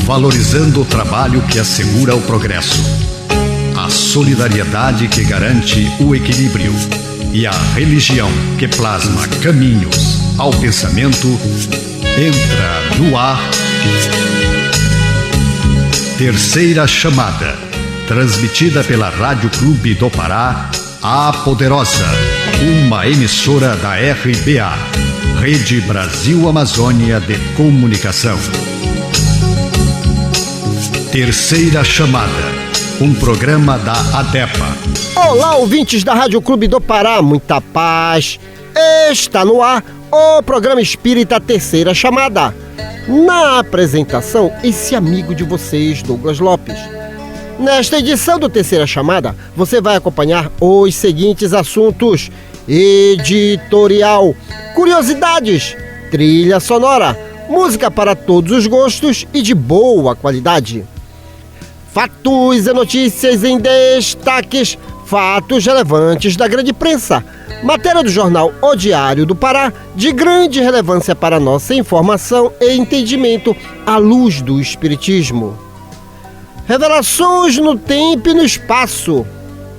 valorizando o trabalho que assegura o progresso, a solidariedade que garante o equilíbrio e a religião que plasma caminhos ao pensamento. Entra no ar Terceira Chamada, transmitida pela Rádio Clube do Pará, a Poderosa, uma emissora da RBA, Rede Brasil Amazônia de Comunicação. Terceira Chamada, um programa da ADEPA. Olá, ouvintes da Rádio Clube do Pará, muita paz. Está no ar o programa espírita Terceira Chamada. Na apresentação, esse amigo de vocês, Douglas Lopes. Nesta edição do Terceira Chamada, você vai acompanhar os seguintes assuntos: editorial, curiosidades, trilha sonora, música para todos os gostos e de boa qualidade. Fatos e notícias em destaques, fatos relevantes da grande imprensa, matéria do jornal O Diário do Pará, de grande relevância para nossa informação e entendimento à luz do Espiritismo. Revelações no tempo e no espaço,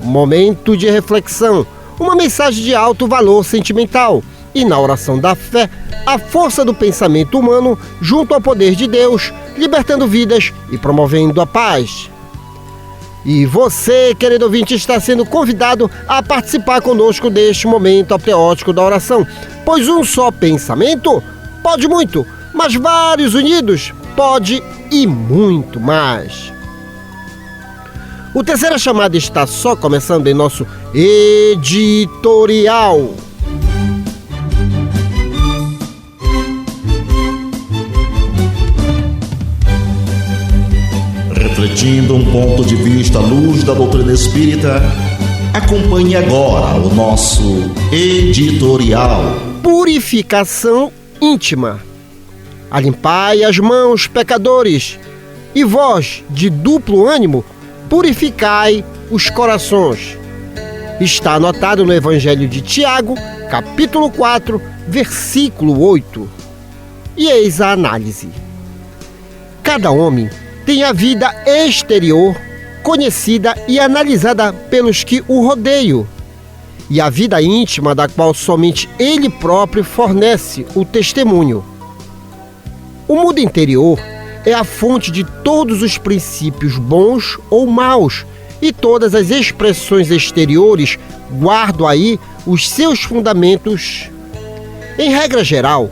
momento de reflexão, uma mensagem de alto valor sentimental e, na oração da fé, a força do pensamento humano junto ao poder de Deus, libertando vidas e promovendo a paz. E você, querido ouvinte, está sendo convidado a participar conosco deste momento apoteótico da oração, pois um só pensamento pode muito, mas vários unidos pode e muito mais. O Terceira Chamada está só começando em nosso editorial. Refletindo um ponto de vista à luz da doutrina espírita, acompanhe agora o nosso editorial. Purificação íntima. Alimpai as mãos, pecadores, e vós, de duplo ânimo, purificai os corações. Está anotado no Evangelho de Tiago, capítulo 4, versículo 8. E eis a análise. Cada homem tem a vida exterior conhecida e analisada pelos que o rodeiam, e a vida íntima da qual somente ele próprio fornece o testemunho. O mundo interior é a fonte de todos os princípios bons ou maus, e todas as expressões exteriores guardam aí os seus fundamentos. Em regra geral,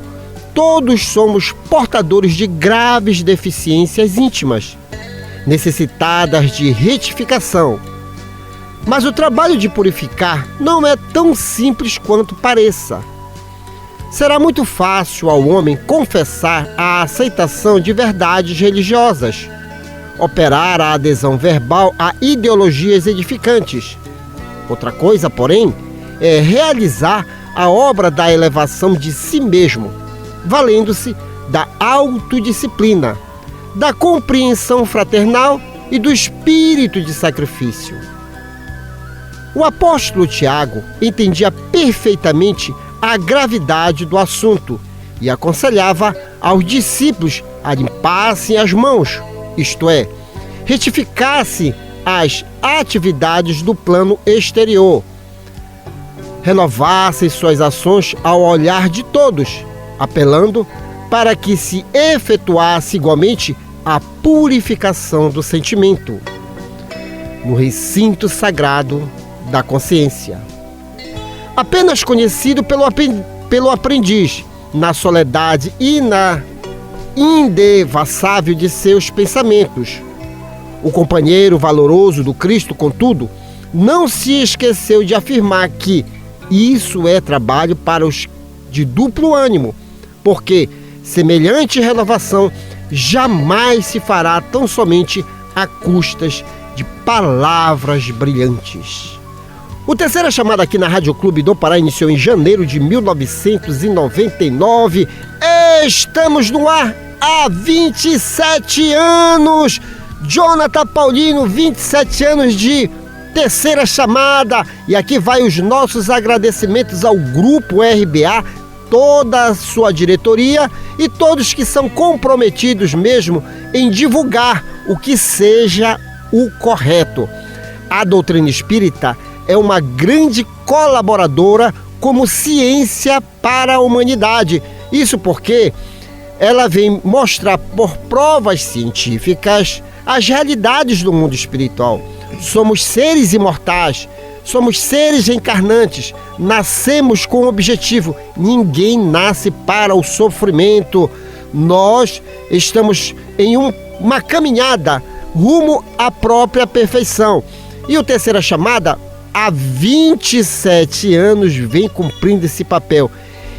todos somos portadores de graves deficiências íntimas, necessitadas de retificação. Mas o trabalho de purificar não é tão simples quanto pareça. Será muito fácil ao homem confessar a aceitação de verdades religiosas, operar a adesão verbal a ideologias edificantes. Outra coisa, porém, é realizar a obra da elevação de si mesmo, valendo-se da autodisciplina, da compreensão fraternal e do espírito de sacrifício. O apóstolo Tiago entendia perfeitamente a gravidade do assunto e aconselhava aos discípulos a limpassem as mãos, isto é, retificassem as atividades do plano exterior, renovassem suas ações ao olhar de todos, apelando para que se efetuasse igualmente a purificação do sentimento no recinto sagrado da consciência, apenas conhecido pelo aprendiz, na soledade e na indevassável de seus pensamentos. O companheiro valoroso do Cristo, contudo, não se esqueceu de afirmar que isso é trabalho para os de duplo ânimo, porque semelhante renovação jamais se fará tão somente a custas de palavras brilhantes. O Terceira Chamada aqui na Rádio Clube do Pará iniciou em janeiro de 1999. Estamos no ar há 27 anos. Jonathan Paulino, 27 anos de Terceira Chamada. E aqui vai os nossos agradecimentos ao Grupo RBA toda a sua diretoria e todos que são comprometidos mesmo em divulgar o que seja o correto. A doutrina espírita é uma grande colaboradora como ciência para a humanidade. Isso porque ela vem mostrar por provas científicas as realidades do mundo espiritual. Somos seres imortais, somos seres reencarnantes, nascemos com um objetivo. Ninguém nasce para o sofrimento. Nós estamos em uma caminhada rumo à própria perfeição. E o Terceira Chamada, há 27 anos, vem cumprindo esse papel.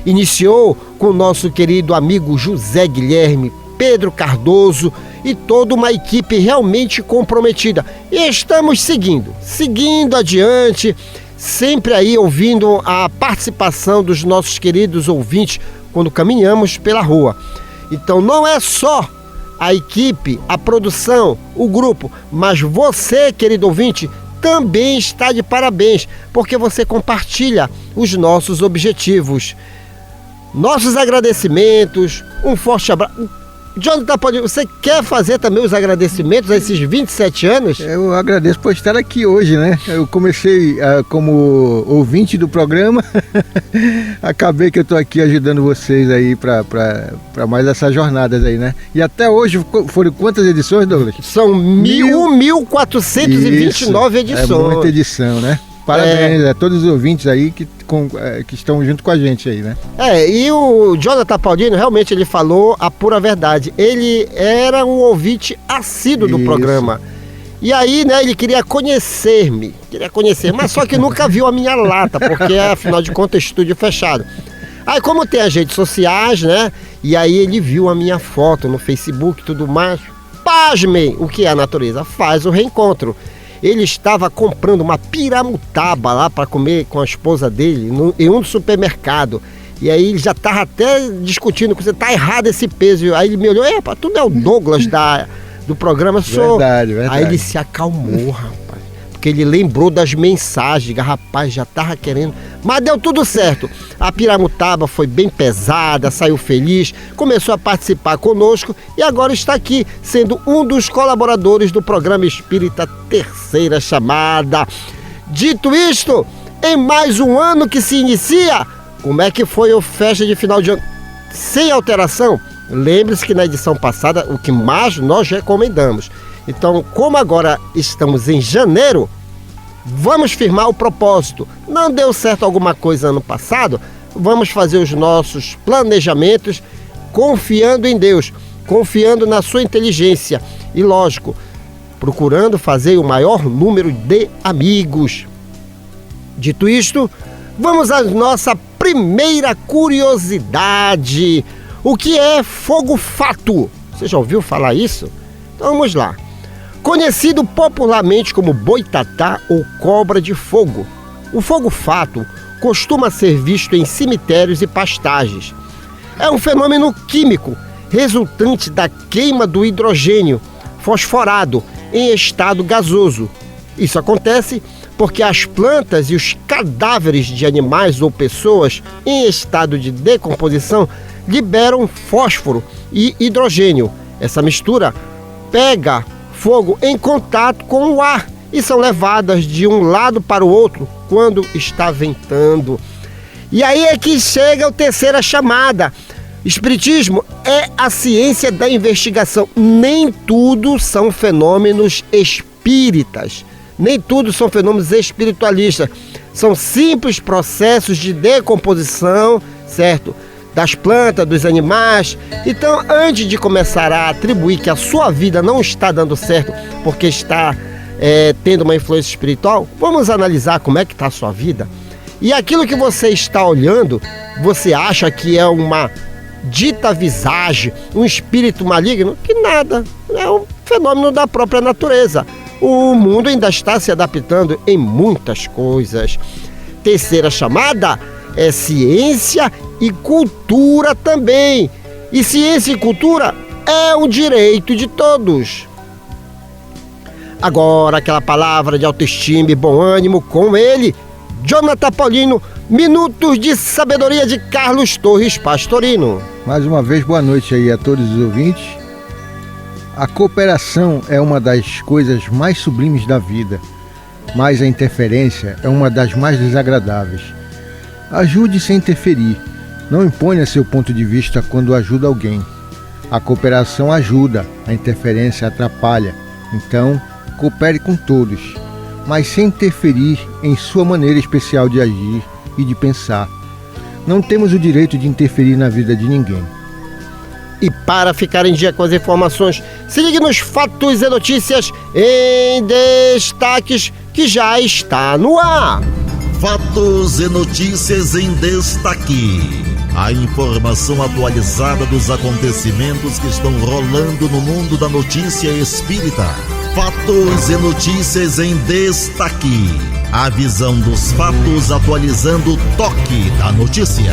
Iniciou com o nosso querido amigo José Guilherme, Pedro Cardoso e toda uma equipe realmente comprometida. E estamos seguindo adiante, sempre aí ouvindo a participação dos nossos queridos ouvintes quando caminhamos pela rua. Então não é só a equipe, a produção, o grupo, mas você, querido ouvinte, também está de parabéns, porque você compartilha os nossos objetivos. Nossos agradecimentos, um forte abraço. Jonathan, você quer fazer também os agradecimentos a esses 27 anos? Eu agradeço por estar aqui hoje, né? Eu comecei como ouvinte do programa, acabei que eu estou aqui ajudando vocês aí para mais essas jornadas aí, né? E até hoje foram quantas edições, Douglas? São 1.429 edições. É muita edição, né? Parabéns a todos os ouvintes aí que estão junto com a gente aí, né? E o Jonathan Paulino, realmente ele falou a pura verdade. Ele era um ouvinte assíduo do programa. E aí, né, ele queria conhecer, mas só que nunca viu a minha lata, porque afinal de contas, estúdio fechado. Aí, como tem as redes sociais, né, e aí ele viu a minha foto no Facebook e tudo mais. Pasmem, o que é a natureza? Faz o reencontro. Ele estava comprando uma piramutaba lá para comer com a esposa dele em um supermercado. E aí ele já estava até discutindo com você, tá errado esse peso. Aí ele me olhou, tu não é o Douglas do programa? Sou. Verdade. Aí ele se acalmou, rapaz. Porque ele lembrou das mensagens, rapaz, já estava querendo. Mas deu tudo certo. A piramutaba foi bem pesada, saiu feliz, começou a participar conosco e agora está aqui, sendo um dos colaboradores do programa espírita Terceira Chamada. Dito isto, em mais um ano que se inicia, como é que foi a festa de final de ano? Sem alteração? Lembre-se que na edição passada, o que mais nós recomendamos. Então, como agora estamos em janeiro, vamos firmar o propósito. Não deu certo alguma coisa ano passado? Vamos fazer os nossos planejamentos confiando em Deus, confiando na sua inteligência e, lógico, procurando fazer o maior número de amigos. Dito isto, vamos à nossa primeira curiosidade. O que é fogo fato? Você já ouviu falar isso? Então vamos lá. Conhecido popularmente como boitatá ou cobra de fogo, o fogo fato costuma ser visto em cemitérios e pastagens. É um fenômeno químico resultante da queima do hidrogênio fosforado em estado gasoso. Isso acontece porque as plantas e os cadáveres de animais ou pessoas em estado de decomposição liberam fósforo e hidrogênio. Essa mistura pega fogo em contato com o ar e são levadas de um lado para o outro quando está ventando. E aí é que chega a Terceira Chamada. Espiritismo é a ciência da investigação. Nem tudo são fenômenos espíritas, nem tudo são fenômenos espiritualistas. São simples processos de decomposição, certo? Das plantas, dos animais. Então, antes de começar a atribuir que a sua vida não está dando certo porque está tendo uma influência espiritual, vamos analisar como é que está a sua vida. E aquilo que você está olhando, você acha que é uma dita visagem, um espírito maligno? Que nada, é um fenômeno da própria natureza. O mundo ainda está se adaptando em muitas coisas. Terceira Chamada é ciência e cultura também. E ciência e cultura é um direito de todos. Agora, aquela palavra de autoestima e bom ânimo com ele, Jonathan Paulino, Minutos de Sabedoria de Carlos Torres Pastorino. Mais uma vez, boa noite aí a todos os ouvintes. A cooperação é uma das coisas mais sublimes da vida, mas a interferência é uma das mais desagradáveis. Ajude sem interferir. Não imponha seu ponto de vista quando ajuda alguém. A cooperação ajuda, a interferência atrapalha. Então, coopere com todos, mas sem interferir em sua maneira especial de agir e de pensar. Não temos o direito de interferir na vida de ninguém. E para ficar em dia com as informações, se ligue nos Fatos e Notícias em Destaques, que já está no ar. Fatos e notícias em destaque. A informação atualizada dos acontecimentos que estão rolando no mundo da notícia espírita. Fatos e notícias em destaque. A visão dos fatos atualizando o toque da notícia.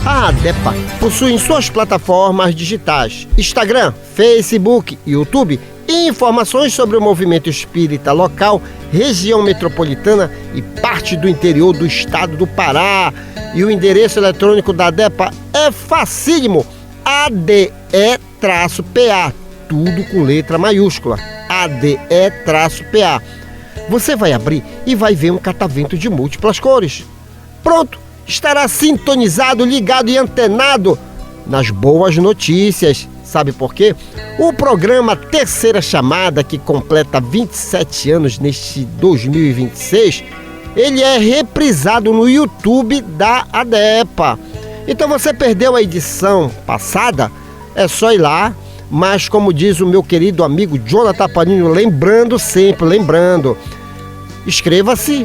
A ADEPA possui em suas plataformas digitais Instagram, Facebook e YouTube informações sobre o movimento espírita local, região metropolitana e parte do interior do estado do Pará. E o endereço eletrônico da ADEPA é facílimo, ADE-PA, tudo com letra maiúscula, ADE-PA. Você vai abrir e vai ver um catavento de múltiplas cores. Pronto, estará sintonizado, ligado e antenado nas boas notícias. Sabe por quê? O programa Terceira Chamada, que completa 27 anos neste 2026, ele é reprisado no YouTube da ADEPA. Então você perdeu a edição passada, é só ir lá, mas como diz o meu querido amigo Jonathan Paninho, lembrando, inscreva-se,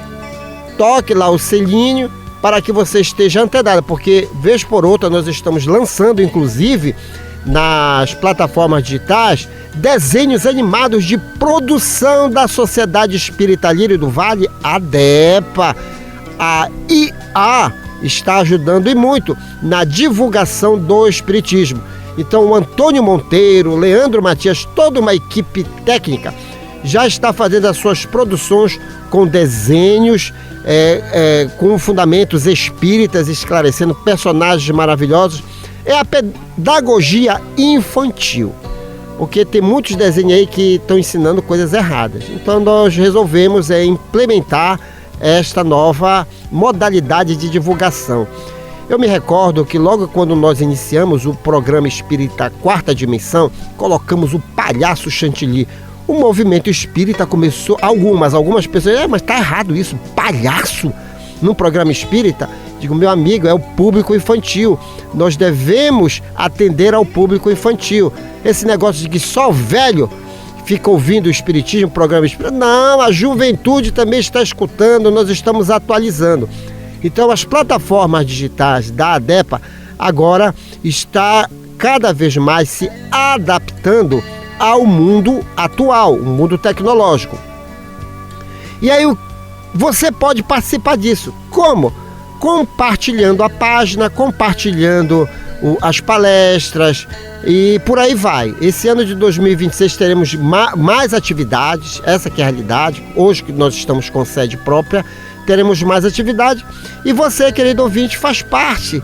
toque lá o selinho para que você esteja antenado, porque vez por outra nós estamos lançando, inclusive, nas plataformas digitais, desenhos animados de produção da Sociedade Espírita Lírio do Vale, ADEPA. A IA está ajudando e muito na divulgação do Espiritismo. Então o Antônio Monteiro, o Leandro Matias, toda uma equipe técnica já está fazendo as suas produções com desenhos, com fundamentos espíritas, esclarecendo personagens maravilhosos. É a pedagogia infantil, porque tem muitos desenhos aí que estão ensinando coisas erradas. Então nós resolvemos implementar esta nova modalidade de divulgação. Eu me recordo que logo quando nós iniciamos o programa Espírita Quarta Dimensão, colocamos o Palhaço Chantilly. O movimento espírita começou, algumas pessoas, mas está errado isso, palhaço num programa espírita. Digo, meu amigo, é o público infantil. Nós devemos atender ao público infantil. Esse negócio de que só velho fica ouvindo o espiritismo, o programa espírita. Não, a juventude também está escutando, nós estamos atualizando. Então as plataformas digitais da ADEPA agora está cada vez mais se adaptando ao mundo atual, o mundo tecnológico. E aí você pode participar disso. Como? Compartilhando a página, compartilhando as palestras e por aí vai. Esse ano de 2026 teremos mais atividades, essa que é a realidade. Hoje que nós estamos com sede própria, teremos mais atividade e você, querido ouvinte, faz parte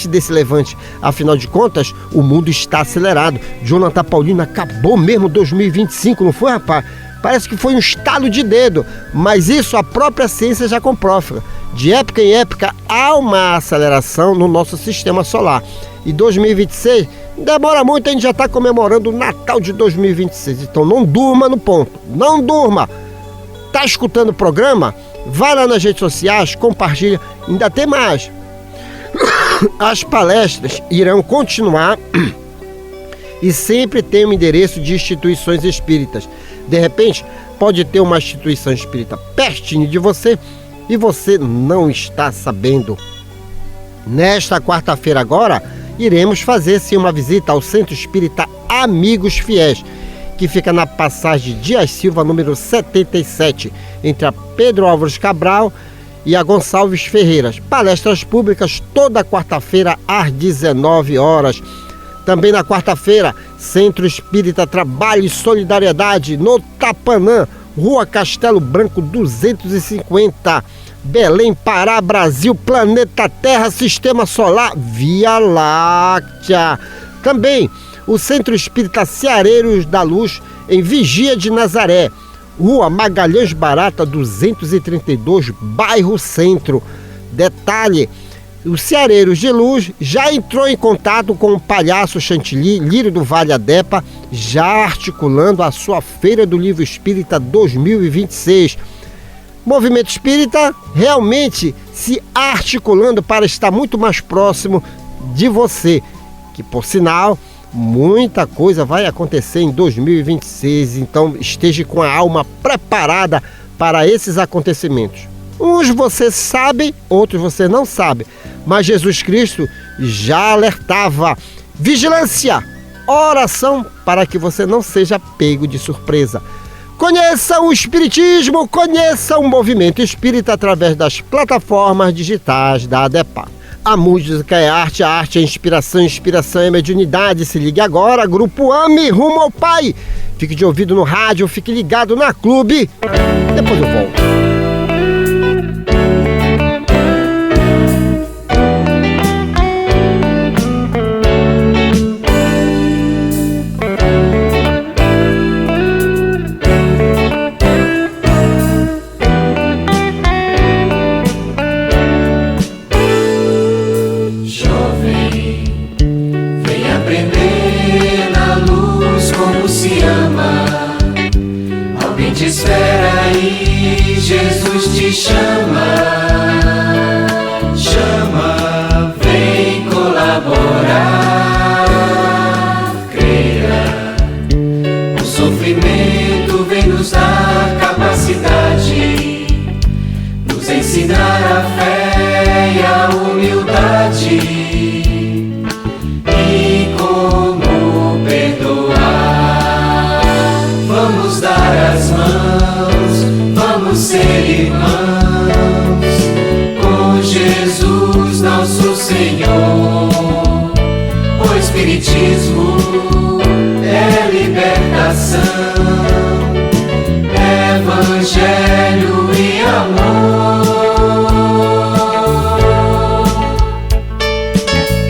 desse levante. Afinal de contas, o mundo está acelerado. Jonathan Paulino, acabou mesmo 2025, não foi, rapaz? Parece que foi um estalo de dedo, mas isso a própria ciência já comprova. De época em época há uma aceleração no nosso sistema solar. E 2026 demora muito, a gente já está comemorando o Natal de 2026. Então não durma no ponto, não durma. Está escutando o programa? Vai lá nas redes sociais, compartilha, ainda tem mais. As palestras irão continuar e sempre tem um endereço de instituições espíritas. De repente, pode ter uma instituição espírita pertinho de você e você não está sabendo. Nesta quarta-feira agora, iremos fazer sim uma visita ao Centro Espírita Amigos Fiéis, que fica na passagem Dias Silva, número 77, entre a Pedro Álvares Cabral e a Gonçalves Ferreiras. Palestras públicas toda quarta-feira às 19 horas. Também na quarta-feira, Centro Espírita Trabalho e Solidariedade, no Tapanã, Rua Castelo Branco 250. Belém, Pará, Brasil, planeta Terra, Sistema Solar, Via Láctea. Também o Centro Espírita Ceareiros da Luz, em Vigia de Nazaré, Rua Magalhães Barata, 232, bairro Centro. Detalhe, o Ceareiros de Luz já entrou em contato com o Palhaço Chantilly, Lírio do Vale Adepa, já articulando a sua Feira do Livro Espírita 2026. Movimento Espírita realmente se articulando para estar muito mais próximo de você, que por sinal, muita coisa vai acontecer em 2026, então esteja com a alma preparada para esses acontecimentos. Uns você sabe, outros você não sabe, mas Jesus Cristo já alertava: vigilância, oração, para que você não seja pego de surpresa. Conheça o Espiritismo, conheça o Movimento Espírita através das plataformas digitais da ADEPA. A música é arte, a arte é inspiração, inspiração é mediunidade. Se ligue agora, Grupo AME, rumo ao Pai. Fique de ouvido no rádio, fique ligado na Clube. Depois eu volto. Te espera aí, Jesus te chama, chama, vem colaborar. Creia, o sofrimento vem nos dar capacidade, nos ensinar a fé e a humildade, e como perdoar. Vamos dar as mãos, vamos ser irmãos, com Jesus nosso Senhor. O Espiritismo é libertação, Evangelho e amor.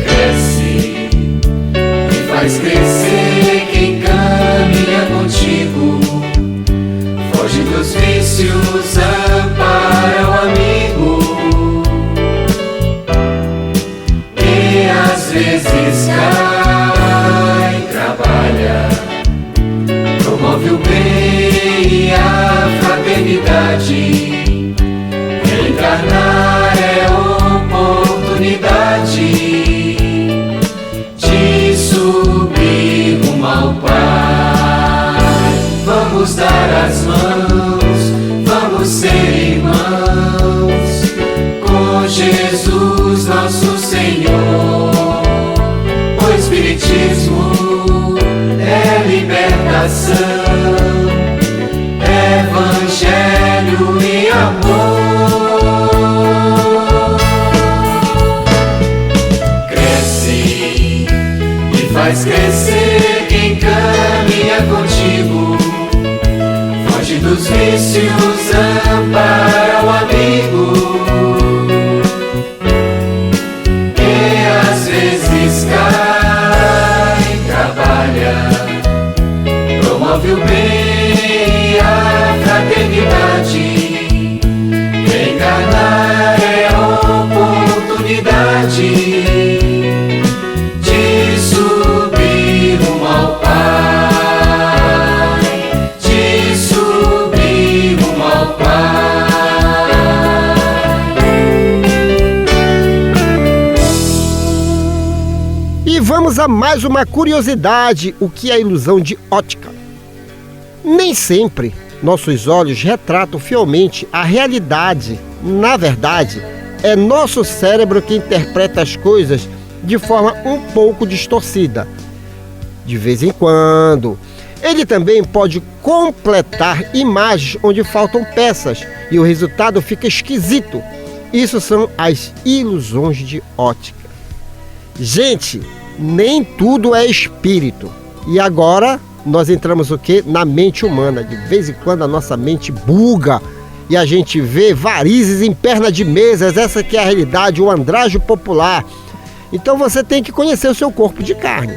Cresce e faz crescer quem caminha contigo. Foge dos vícios, ampara o amigo, que às vezes cai, trabalha, promove o bem e a fraternidade. Reencarnar é oportunidade de subir rumo ao Pai. Vamos dar as mãos, vamos ser irmãos, com Jesus nosso Senhor. O Espiritismo é libertação, Evangelho e amor. Cresce e faz crescer quem caminha contigo. Foge dos vícios, ampara o amigo, que às vezes cai, trabalha, promove o bem e a fraternidade. Reencarnar é oportunidade de subir rumo ao Pai, de subir rumo ao Pai. E vamos a mais uma curiosidade: o que é a ilusão de ótica? Nem sempre nossos olhos retratam fielmente a realidade. Na verdade, é nosso cérebro que interpreta as coisas de forma um pouco distorcida. De vez em quando, ele também pode completar imagens onde faltam peças e o resultado fica esquisito. Isso são as ilusões de ótica. Gente, nem tudo é espírito. E agora nós entramos o quê? Na mente humana. De vez em quando a nossa mente buga e a gente vê varizes em perna de mesas, essa que é a realidade, o andrágio popular. Então você tem que conhecer o seu corpo de carne.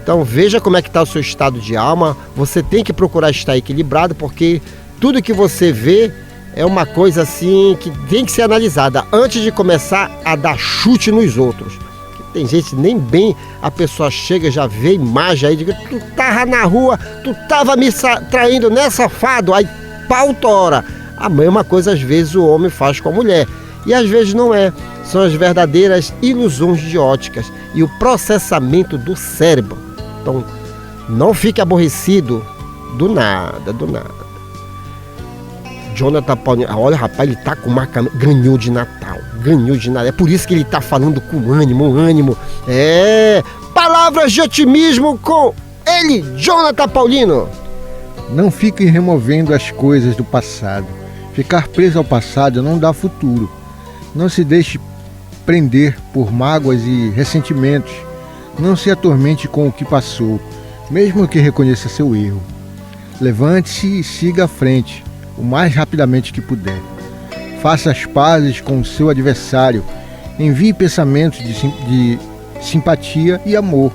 Então veja como é que está o seu estado de alma, você tem que procurar estar equilibrado, porque tudo que você vê é uma coisa assim que tem que ser analisada antes de começar a dar chute nos outros. Tem gente, nem bem a pessoa chega, já vê imagem aí, diz, tu tava na rua, tu tava me traindo, né, safado? Aí pau tora. A mesma coisa às vezes o homem faz com a mulher. E às vezes não é. São as verdadeiras ilusões de óticas e o processamento do cérebro. Então, não fique aborrecido do nada. Jonathan Paulinho, olha rapaz, ele tá com uma camisa, ganhou de Natal. É por isso que ele tá falando com ânimo. Palavras de otimismo com ele, Jonathan Paulino. Não fique removendo as coisas do passado. Ficar preso ao passado não dá futuro. Não se deixe prender por mágoas e ressentimentos. Não se atormente com o que passou, mesmo que reconheça seu erro. Levante-se e siga à frente, o mais rapidamente que puder. Faça as pazes com o seu adversário. Envie pensamentos de simpatia e amor,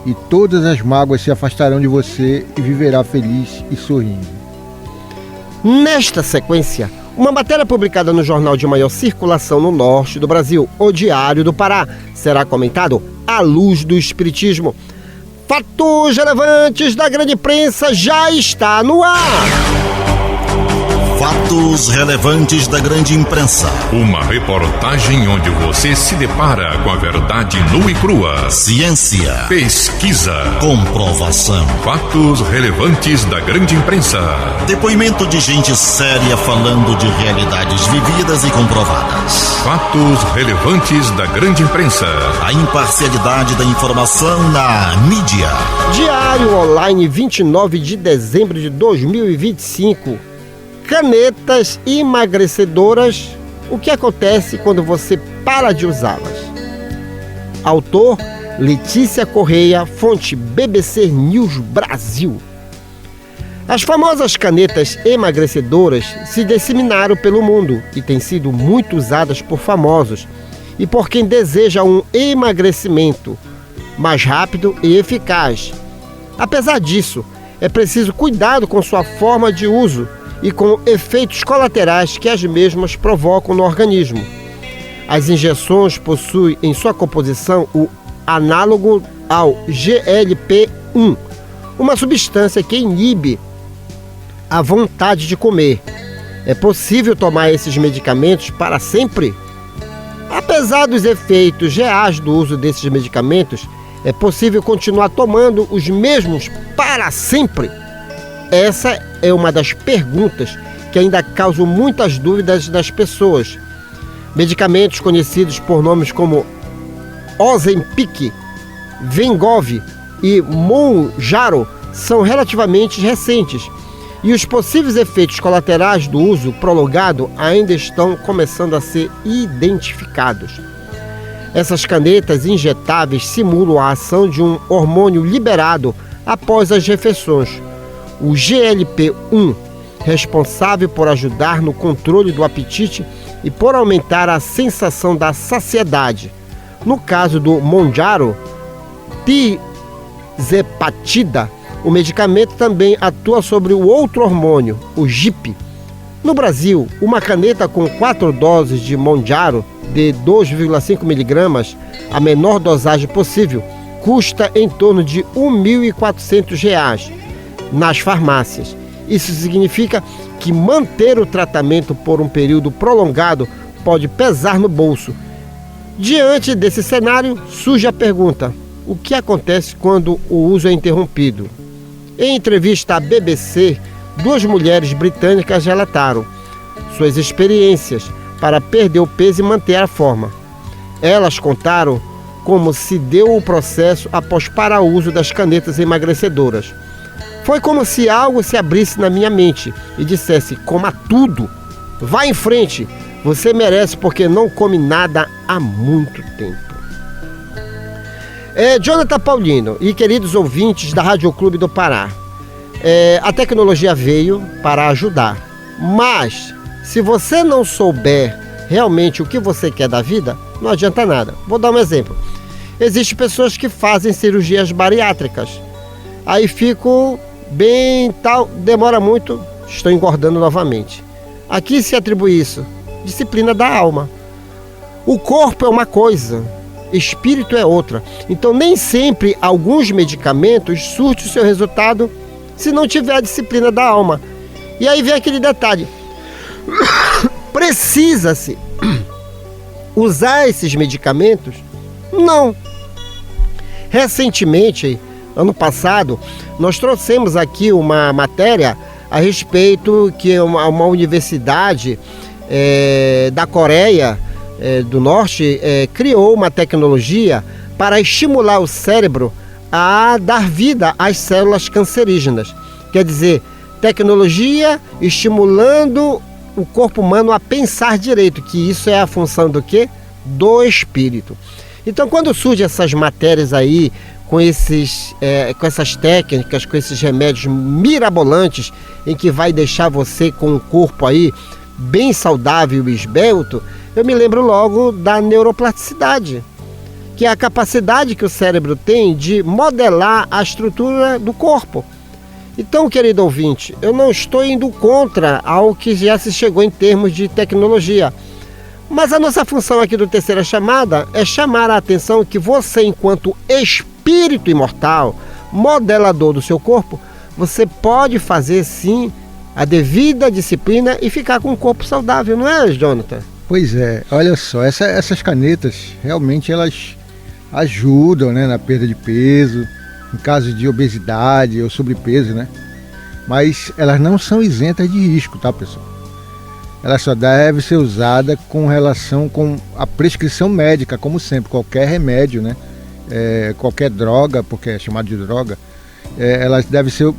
e todas as mágoas se afastarão de você e viverá feliz e sorrindo. Nesta sequência, uma matéria publicada no jornal de maior circulação no norte do Brasil, O Diário do Pará, será comentado à luz do Espiritismo. Fatos relevantes da grande imprensa já está no ar. Fatos relevantes da grande imprensa. Uma reportagem onde você se depara com a verdade nua e crua. Ciência, pesquisa, comprovação. Fatos relevantes da grande imprensa. Depoimento de gente séria falando de realidades vividas e comprovadas. Fatos relevantes da grande imprensa. A imparcialidade da informação na mídia. Diário Online, 29 de dezembro de 2025. Canetas emagrecedoras, o que acontece quando você para de usá-las? Autor Letícia Correia, fonte BBC News Brasil. As famosas canetas emagrecedoras se disseminaram pelo mundo e têm sido muito usadas por famosos e por quem deseja um emagrecimento mais rápido e eficaz. Apesar disso, é preciso cuidado com sua forma de uso e com efeitos colaterais que as mesmas provocam no organismo. As injeções possuem em sua composição o análogo ao GLP-1, uma substância que inibe a vontade de comer. É possível tomar esses medicamentos para sempre? Apesar dos efeitos reais do uso desses medicamentos, é possível continuar tomando os mesmos para sempre? Essa é uma das perguntas que ainda causam muitas dúvidas nas pessoas. Medicamentos conhecidos por nomes como Ozempic, Wegovy e Mounjaro são relativamente recentes e os possíveis efeitos colaterais do uso prolongado ainda estão começando a ser identificados. Essas canetas injetáveis simulam a ação de um hormônio liberado após as refeições, o GLP-1, responsável por ajudar no controle do apetite e por aumentar a sensação da saciedade. No caso do Mounjaro, tirzepatida, o medicamento também atua sobre o outro hormônio, o GIP. No Brasil, uma caneta com 4 doses de Mounjaro de 2,5 mg, a menor dosagem possível, custa em torno de R$ 1.400 nas farmácias. Isso significa que manter o tratamento por um período prolongado pode pesar no bolso. Diante desse cenário, surge a pergunta: o que acontece quando o uso é interrompido? Em entrevista à BBC, 2 mulheres britânicas relataram suas experiências para perder o peso e manter a forma. Elas contaram como se deu o processo após parar o uso das canetas emagrecedoras. Foi como se algo se abrisse na minha mente e dissesse: coma tudo, vá em frente, você merece porque não come nada há muito tempo. Jonathan Paulino e queridos ouvintes da Rádio Clube do Pará, a tecnologia veio para ajudar, mas Se você não souber realmente o que você quer da vida, não adianta nada. Vou dar um exemplo. Existem pessoas que fazem cirurgias bariátricas. Aí ficam bem tal, demora muito, estão engordando novamente. A que se atribui isso? Disciplina da alma. O corpo é uma coisa, espírito é outra. Então nem sempre alguns medicamentos surtem o seu resultado se não tiver a disciplina da alma. E aí vem aquele detalhe. Precisa-se usar esses medicamentos? Não. Recentemente, ano passado, nós trouxemos aqui uma matéria a respeito que uma universidade da Coreia do Norte criou uma tecnologia para estimular o cérebro a dar vida às células cancerígenas. Quer dizer, tecnologia estimulando o corpo humano a pensar direito, que isso é a função do quê? Do espírito. Então, quando surgem essas matérias aí, com essas técnicas, com esses remédios mirabolantes, em que vai deixar você com um corpo aí bem saudável e esbelto, eu me lembro logo da neuroplasticidade, que é a capacidade que o cérebro tem de modelar a estrutura do corpo. Então, querido ouvinte, eu não estou indo contra ao que já se chegou em termos de tecnologia. Mas a nossa função aqui do Terceira Chamada é chamar a atenção que você, enquanto espírito imortal, modelador do seu corpo, você pode fazer sim a devida disciplina e ficar com um corpo saudável, não é, Jonathan? Pois é, olha só, essas canetas realmente elas ajudam, né, na perda de peso, em caso de obesidade ou sobrepeso, né? Mas elas não são isentas de risco, tá, pessoal? Ela só deve ser usada com relação com a prescrição médica, como sempre, qualquer remédio, né? Qualquer droga, porque é chamado de droga, ela deve ser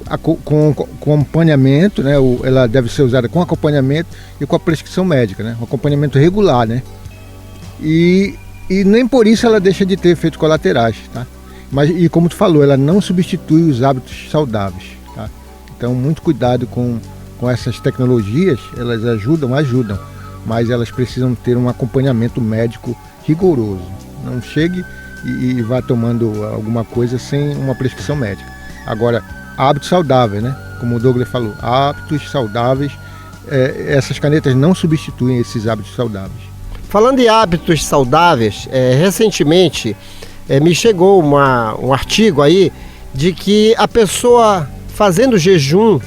com acompanhamento, né? Ela deve ser usada com acompanhamento e com a prescrição médica, né? Um acompanhamento regular, né? E nem por isso ela deixa de ter efeitos colaterais, tá? E como tu falou, ela não substitui os hábitos saudáveis, tá? Então, muito cuidado com essas tecnologias, elas ajudam, mas elas precisam ter um acompanhamento médico rigoroso. Não chegue e vá tomando alguma coisa sem uma prescrição médica. Agora, hábitos saudáveis, né? Como o Douglas falou, hábitos saudáveis, essas canetas não substituem esses hábitos saudáveis. Falando em hábitos saudáveis, recentemente me chegou um artigo aí de que a pessoa fazendo jejum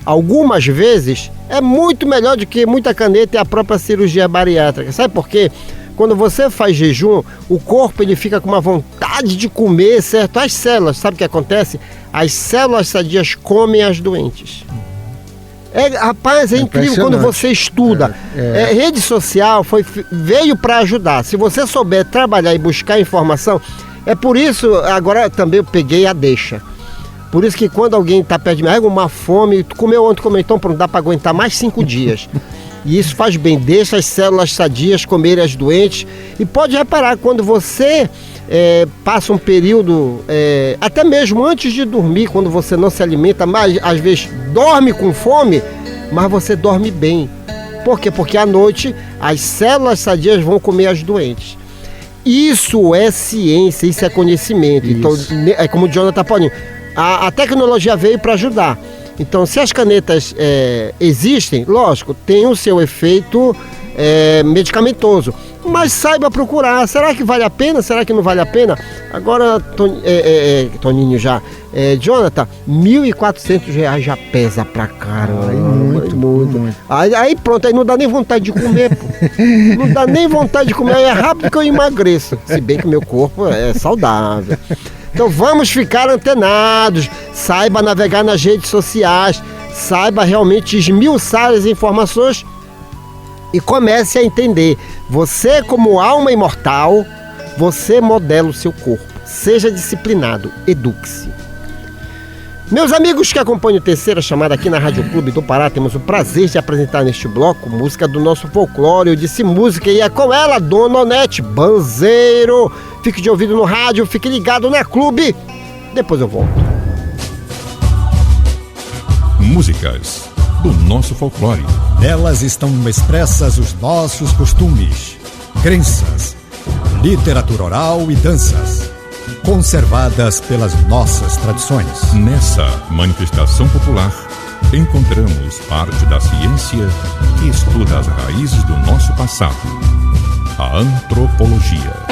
algumas vezes é muito melhor do que muita caneta e a própria cirurgia bariátrica. Sabe por quê? Quando você faz jejum, o corpo ele fica com uma vontade de comer, certo? As células, sabe o que acontece? As células sadias comem as doentes. Rapaz, é incrível quando você estuda. Rede social veio para ajudar. Se você souber trabalhar e buscar informação, é por isso, agora também eu peguei a deixa. Por isso que quando alguém está perto de mim, uma fome, tu comeu ontem, então pronto, dá para aguentar mais 5 dias. E isso faz bem, deixa as células sadias comerem as doentes. E pode reparar, quando você passa um período, até mesmo antes de dormir, quando você não se alimenta, mas às vezes dorme com fome, mas você dorme bem. Por quê? Porque à noite as células sadias vão comer as doentes. Isso é ciência, isso é conhecimento. Isso. Então, é como o Jonathan Paulinho. A tecnologia veio para ajudar. Então, se as canetas existem, lógico, tem o seu efeito medicamentoso. Mas saiba procurar. Será que vale a pena? Será que não vale a pena? Agora, Toninho já. Jonathan, R$1.400 já pesa pra caramba. Muito. Aí pronto, aí não dá nem vontade de comer, pô. Não dá nem vontade de comer. Aí é rápido que eu emagreço. Se bem que meu corpo é saudável. Então vamos ficar antenados, saiba navegar nas redes sociais, saiba realmente esmiuçar as informações e comece a entender. Você, como alma imortal, você modela o seu corpo. Seja disciplinado, eduque-se. Meus amigos que acompanham o Terceira Chamada aqui na Rádio Clube do Pará, temos o prazer de apresentar neste bloco música do nosso folclore. Eu disse música e é com ela, Dona Onete Banzeiro. Fique de ouvido no rádio, fique ligado na Clube. Depois eu volto. Músicas, do nosso folclore. Nelas estão expressas os nossos costumes, crenças, literatura oral e danças, conservadas pelas nossas tradições. Nessa manifestação popular, encontramos parte da ciência que estuda as raízes do nosso passado, a antropologia.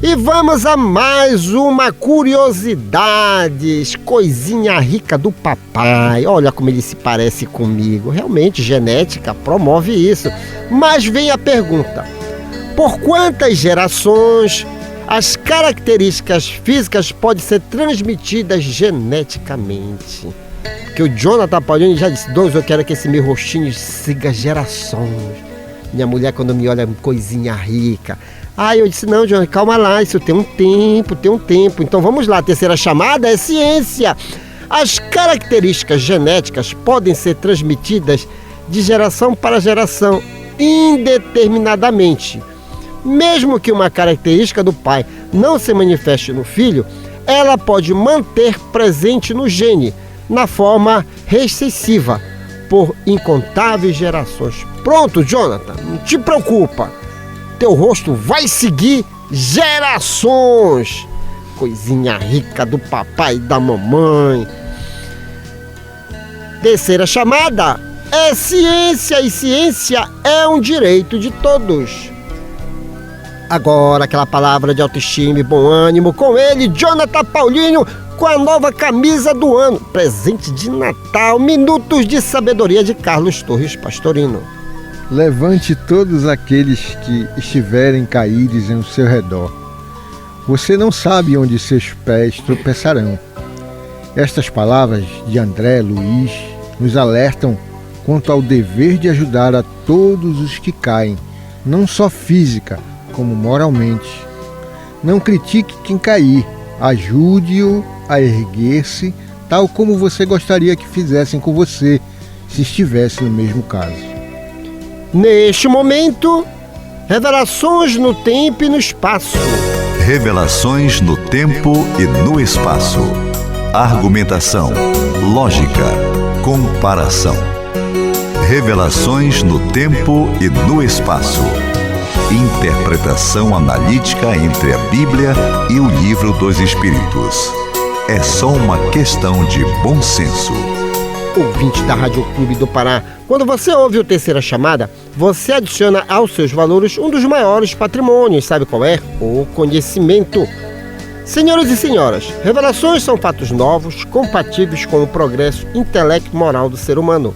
E vamos a mais uma curiosidade, coisinha rica do papai. Olha como ele se parece comigo. Realmente, genética promove isso. Mas vem a pergunta: por quantas gerações as características físicas podem ser transmitidas geneticamente? Porque o Jonathan Paulino já disse: Deus, eu quero que esse meu rostinho siga gerações. Minha mulher, quando me olha, coisinha rica. Aí eu disse: não, Jonathan, calma lá, isso tem um tempo. Então vamos lá, a terceira chamada é ciência. As características genéticas podem ser transmitidas de geração para geração, indeterminadamente. Mesmo que uma característica do pai não se manifeste no filho, ela pode manter presente no gene, na forma recessiva, por incontáveis gerações. Pronto, Jonathan, não te preocupa. Teu rosto vai seguir gerações. Coisinha rica do papai e da mamãe. Terceira chamada é ciência, e ciência é um direito de todos. Agora aquela palavra de autoestima e bom ânimo com ele, Jonathan Paulinho, com a nova camisa do ano, presente de Natal, Minutos de Sabedoria de Carlos Torres Pastorino. Levante todos aqueles que estiverem caídos em seu redor. Você não sabe onde seus pés tropeçarão. Estas palavras de André Luiz nos alertam quanto ao dever de ajudar a todos os que caem, não só física, como moralmente. Não critique quem cair, ajude-o a erguer-se, tal como você gostaria que fizessem com você, se estivesse no mesmo caso. Neste momento, revelações no tempo e no espaço. Revelações no tempo e no espaço. Argumentação, lógica, comparação. Revelações no tempo e no espaço. Interpretação analítica entre a Bíblia e o Livro dos Espíritos. É só uma questão de bom senso. Ouvinte da Rádio Clube do Pará, quando você ouve o Terceira Chamada, você adiciona aos seus valores um dos maiores patrimônios, sabe qual é? O conhecimento. Senhores e senhoras, revelações são fatos novos, compatíveis com o progresso intelecto-moral do ser humano.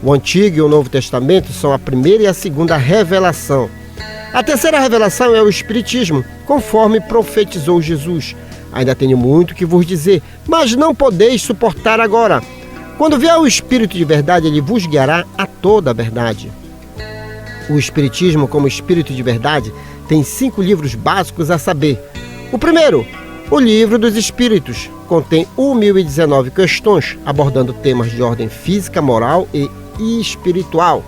O Antigo e o Novo Testamento são a primeira e a segunda revelação. A terceira revelação é o Espiritismo, conforme profetizou Jesus. Ainda tenho muito que vos dizer, mas não podeis suportar agora. Quando vier o Espírito de verdade, ele vos guiará a toda a verdade. O Espiritismo, como Espírito de verdade, tem 5 livros básicos a saber. O primeiro, o Livro dos Espíritos, contém 1019 questões, abordando temas de ordem física, moral e espiritual.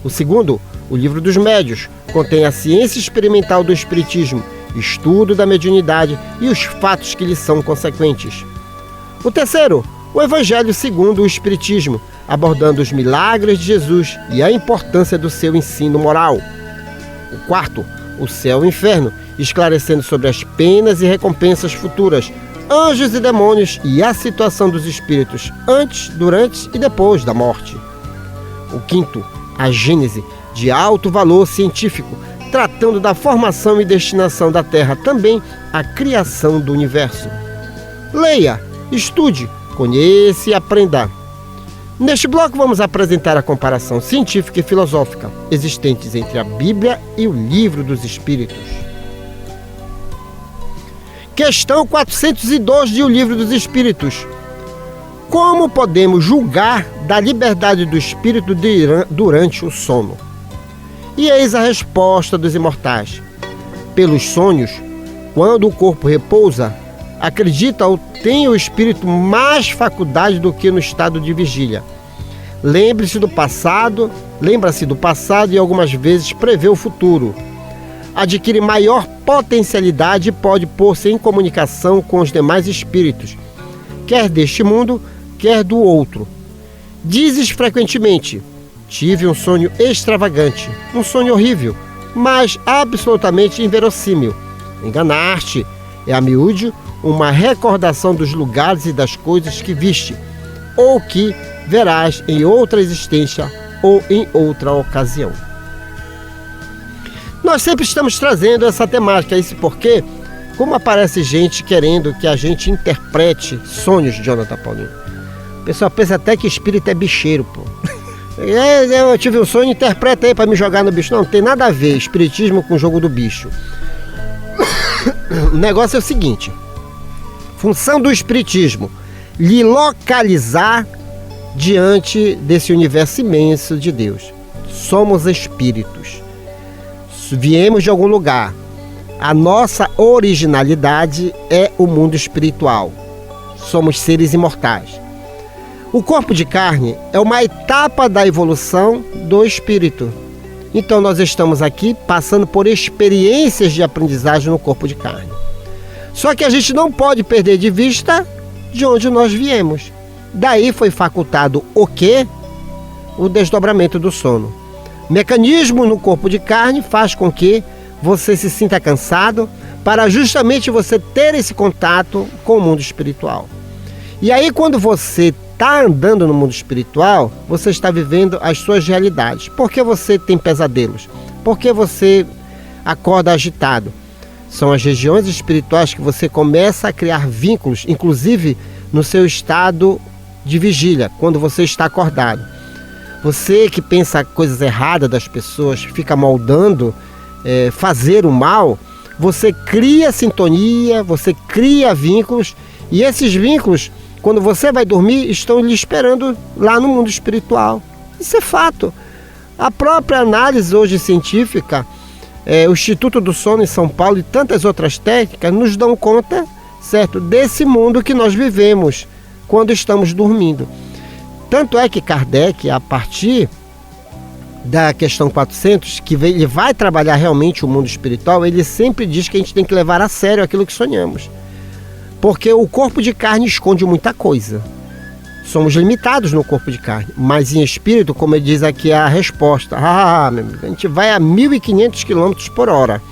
O segundo, o Livro dos Médios, contém a ciência experimental do Espiritismo, estudo da mediunidade e os fatos que lhe são consequentes. O terceiro, o Evangelho segundo o Espiritismo, abordando os milagres de Jesus e a importância do seu ensino moral. O quarto, o Céu e o Inferno, esclarecendo sobre as penas e recompensas futuras, anjos e demônios e a situação dos espíritos antes, durante e depois da morte. O quinto, a Gênese, de alto valor científico, tratando da formação e destinação da Terra, também a criação do universo. Leia, estude, conheça e aprenda. Neste bloco vamos apresentar a comparação científica e filosófica existentes entre a Bíblia e o Livro dos Espíritos. Questão 402 de O Livro dos Espíritos. Como podemos julgar da liberdade do espírito durante o sono? E eis a resposta dos imortais. Pelos sonhos, quando o corpo repousa, acredita ou tem o espírito mais faculdade do que no estado de vigília. Lembra-se do passado e algumas vezes prevê o futuro. Adquire maior potencialidade e pode pôr-se em comunicação com os demais espíritos, quer deste mundo, quer do outro. Dizes frequentemente: tive um sonho extravagante, um sonho horrível, mas absolutamente inverossímil. Enganaste, é a miúde uma recordação dos lugares e das coisas que viste, ou que verás em outra existência ou em outra ocasião. Nós sempre estamos trazendo essa temática, isso porque, como aparece gente querendo que a gente interprete sonhos de Jonathan Paulinho. O pessoal pensa até que espírito é bicheiro, pô. Eu tive um sonho, interpreta aí pra me jogar no bicho. Não tem nada a ver espiritismo com o jogo do bicho. O negócio é o seguinte: função do espiritismo: lhe localizar diante desse universo imenso de Deus. Somos espíritos. Viemos de algum lugar. A nossa originalidade é o mundo espiritual. Somos seres imortais. O corpo de carne é uma etapa da evolução do espírito. Então nós estamos aqui passando por experiências de aprendizagem no corpo de carne. Só que a gente não pode perder de vista de onde nós viemos. Daí foi facultado o quê? O desdobramento do sono. O mecanismo no corpo de carne faz com que você se sinta cansado para justamente você ter esse contato com o mundo espiritual. E aí quando você está andando no mundo espiritual, você está vivendo as suas realidades. Por que você tem pesadelos? Por que você acorda agitado? São as regiões espirituais que você começa a criar vínculos, inclusive no seu estado de vigília, quando você está acordado. Você que pensa coisas erradas das pessoas, fica moldando, fazer o mal, você cria sintonia, você cria vínculos, e esses vínculos, quando você vai dormir, estão lhe esperando lá no mundo espiritual. Isso é fato. A própria análise hoje científica, o Instituto do Sono em São Paulo e tantas outras técnicas nos dão conta, certo, desse mundo que nós vivemos quando estamos dormindo. Tanto é que Kardec, a partir da questão 400, que ele vai trabalhar realmente o mundo espiritual, ele sempre diz que a gente tem que levar a sério aquilo que sonhamos. Porque o corpo de carne esconde muita coisa. Somos limitados no corpo de carne, mas em espírito, como ele diz aqui, é a resposta. Meu amigo, a gente vai a 1.500 km por hora.